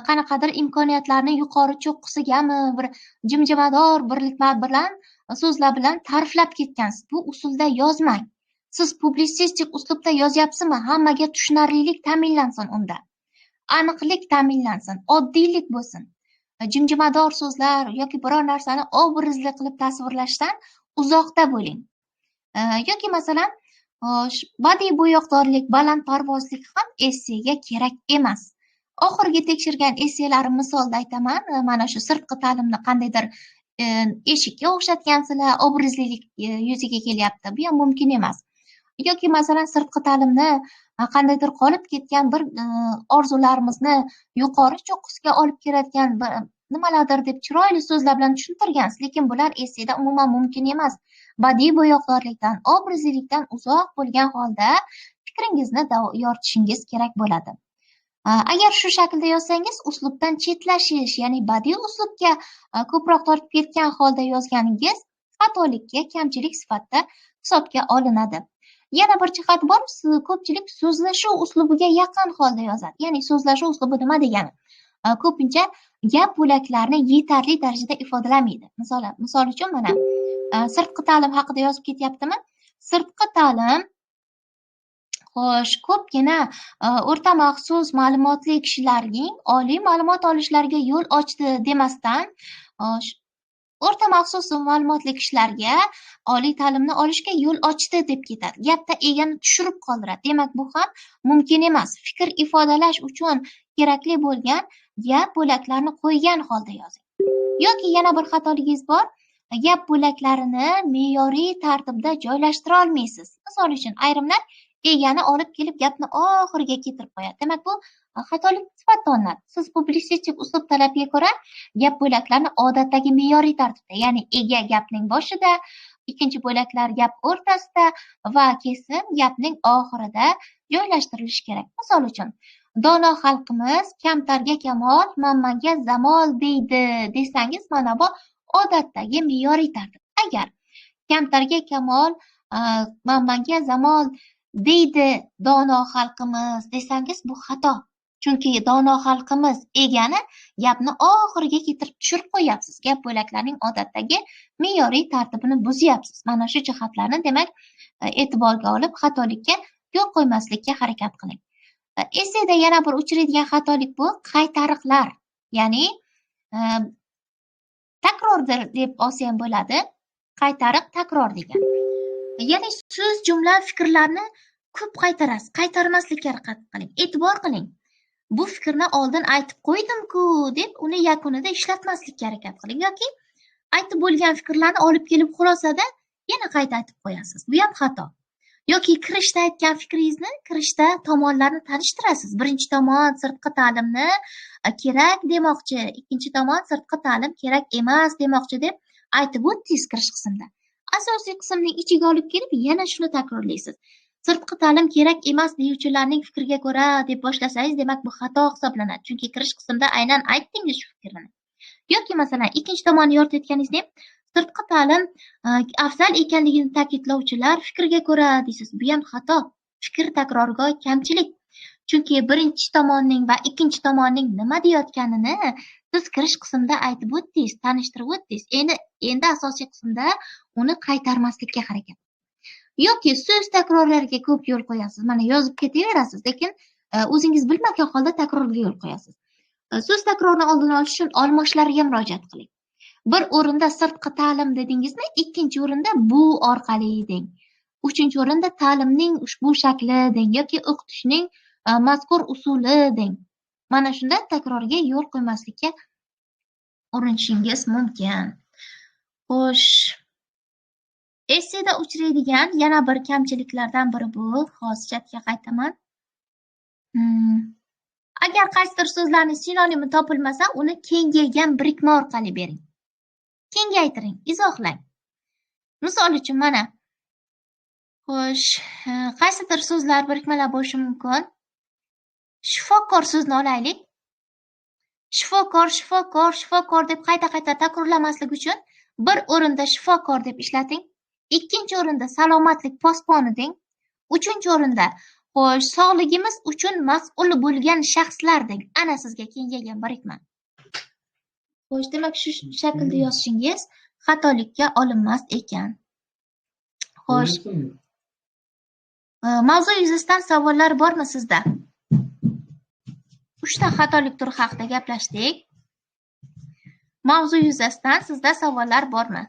qanaqadir imkoniyatlarni yuqori cho'qqisigami, bir jimjimador birliklar bilan, so'zlar bilan ta'riflab ketgansiz. Bu usulda yozmang. Siz publitsistik uslubda yozyapsizmi? Hammaga tushunarlilik ta'minlansin unda. Aniqlik ta'minlansin, oddiylik bo'lsin. Jimjimador so'zlar yoki biror narsani obrazli qilib tasvirlashdan uzoqda bo'ling. Yoki masalan, badiiy bo'yoqdorlik, balandparvozlik ham essiyga kerak emas. Oxirgi tekshirgan essiyalarim misolda aytaman. Mana shu sirtqi ta'limni qandaydir eshikka o'xshatgansizlar, obrazlilik yuzaga kelyapti. Bu ham mumkin emas. Yoki masalan sirtqi ta'limni qandaydir qolib ketgan bir orzularimizni yuqori cho'qqisiga olib keladigan nimalardir deb chiroyli so'zlar bilan tushuntirgansiz, lekin bular essiyada umuman mumkin emas. Badiiy bo'yoqdorlikdan, obrazlilikdan uzoq bo'lgan holda fikringizni yoritishingiz kerak bo'ladi. Agar shu shaklda yozsangiz, uslubdan chetlashish, ya'ni badiiy uslubga ko'proq tortib ketgan holda yozganingiz xatolikka, kamchilik sifatida hisobga olinadi. Yana bir jihat bor, ko'pchilik so'zlashuv uslubiga yaqin holda yozadi. Ya'ni so'zlashuv uslubi nima degani? Ko'pincha gap bo'laklarini yetarli darajada ifodalamaydi. Misol uchun mana sirtqi ta'lim haqida yozib ketyaptimi? Sirtqi ta'lim, Xo'sh, ko'pgina o'rta maxsus ma'lumotli kishilarning oliy ma'lumot olishlariga yo'l ochdi demasdan, o'rta maxsus ma'lumotli kishilarga oliy ta'limni olishga yo'l ochdi deb ketadi. Gapda egani tushirib qoldiradi. Demak, bu ham mumkin emas. Fikr ifodalash uchun kerakli bo'lgan gap bo'laklarini qo'ygan holda yozing. Yoki yana bir xatoligingiz bor. Gap bo'laklarini me'yoriy tartibda joylashtira olmaysiz. Misol uchun, ayrimlar egani olib kelib gapni oxiriga keltirib qo'yadi. Demak, bu xatolik sifatida olinadi. Siz publisistik uslub talabiga ko'ra gap bo'laklarini odatdagi me'yoriy tartibda, ya'ni ega gapning boshida, ikkinchi bo'laklar gap o'rtasida va kesim gapning oxirida joylashtirilishi kerak. Misol uchun, dono xalqimiz kamtarga kamol, manmanga zamol deydi desangiz, mana bu odatdagi me'yoriy tartib. Agar kamtarga kamol, manmanga zamol deydi dono xalqimiz desangiz, bu xato. Chunki dono xalqimiz egani gapni oxiriga keltirib tushirib qo'yapsiz. Gap bo'laklarining odatdagi me'yoriy tartibini buzyapsiz. Mana shu jihatlarni demak e'tiborga olib xatolikka yo'l qo'ymaslikka harakat qiling. Esseda yana bir uchraydigan xatolik bu qaytariqlar. Ya'ni takrordir deb olsa ham bo'ladi. Qaytariq takror degan. Ya'ni so'z, jumla, fikrlarni ko'p qaytarasiz. Qaytarmaslikka harakat qiling. E'tibor qiling. Bu fikrni oldin aytib qo'ydim-ku deb uni yakunida ishlatmaslikka harakat qiling. Yoki aytib bo'lgan fikrlarni olib kelib xulosada yana qayta aytib qo'yasiz. Bu ham xato. Yoki kirishda aytgan fikringizni kirishda tomonlarni tanishtirasiz. Birinchi tomon sirtqi ta'limni kerak demoqchi, ikkinchi tomon sirtqi ta'lim kerak emas demoqchi deb aytib o'tdingiz kirish qismida. Asosiy qismning ichiga olib kelib yana shuni takrorlaysiz. Sirtqi ta'lim kerak emas deyuvchilarning fikriga ko'ra deb boshlasangiz, demak bu xato hisoblanadi. Chunki kirish qismida aynan aytdingiz shu fikrni. Yoki masalan, ikkinchi tomonni yoritayotganingizda sirtqi ta'lim afzal ekanligini ta'kidlovchilar fikriga ko'ra deysiz. Bu ham xato. Fikr takroriga kamchilik. Chunki birinchi tomonning va ikkinchi tomonning nima deyotganini siz kirish qismida aytib o'tdingiz, tanishtirib o'tdingiz. Endi asosiy qismda uni qaytarmaslikka harakat. Yoki so'z takrorlariga ko'p yo'l qo'yasiz. Mana yozib ketaverasiz, lekin o'zingiz bilmagan holda takrorga yo'l qo'yasiz. So'z takrorini oldini olish uchun olmoshlarga murojaat qiling. Bir o'rinda sirtqi ta'lim dedingizmi, ikkinchi o'rinda bu orqali deng. Uchinchi o'rinda ta'limning ushbu shakli deng yoki o'qitishning mazkur usuli deng. Mana shunda takrorga yo'l qo'ymaslikka urinishingiz mumkin. Xo'sh, esseda uchraydigan yana bir kamchiliklardan biri bu, hozir chatga qaytaman. Agar qaysidir so'zlarning sinonimi topilmasa, uni kengaygan birikma orqali bering. Kengaytiring, izohlang. Misol uchun mana, xo'sh, qaysidir so'zlar birikmalar bo'lishi mumkin. Shifokor so'zini olaylik. Shifokor, shifokor, shifokor deb qayta-qayta takrorlamaslik uchun bir o'rinda shifokor deb ishlating. Ikkinchi o'rinda salomatlik posboni deng. Uchinchi o'rinda xo'sh, sog'ligimiz uchun mas'ul bo'lgan shaxslar deng. Ana sizga kengaygan birikma. Xo'sh, demak shu shaklda yozishingiz xatolikka olinmas ekan. Xo'sh. Mavzu yuzasidan savollar bormi sizda? 3 ta xatolik turi haqida gaplashdik. Mavzu yuzasidan sizda savollar bormi?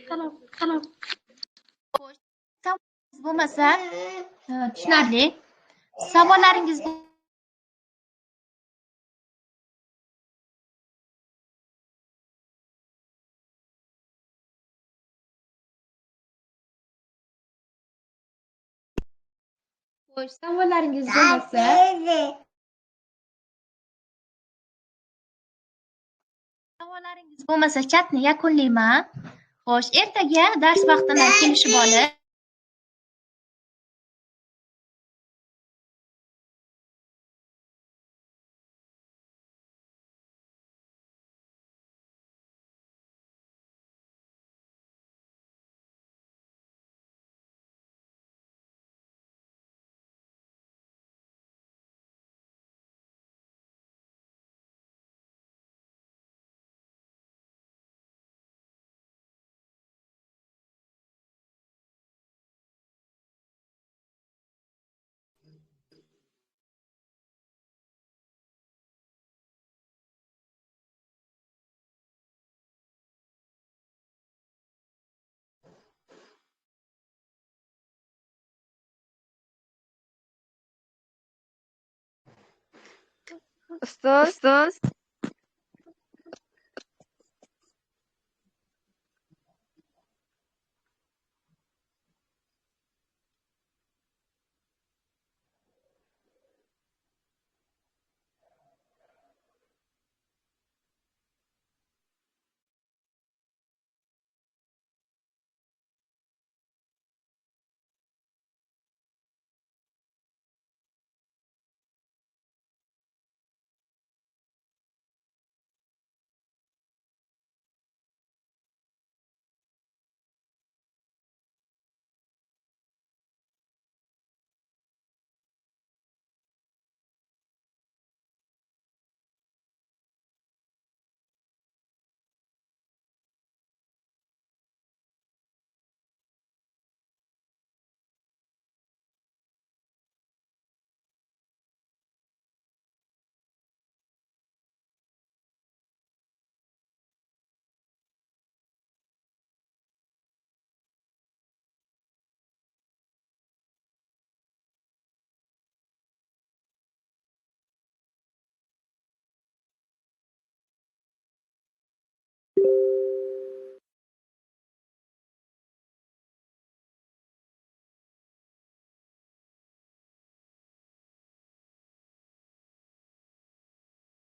Qalam. Xo'sh, savolingiz bo'lmasa, tushunarli. Savollaringiz Xo'sh, savollaringiz bo'lmasa, chatni yakunlayman. Xo'sh, ertaga dars vaqtini kelishib olib Ustoz.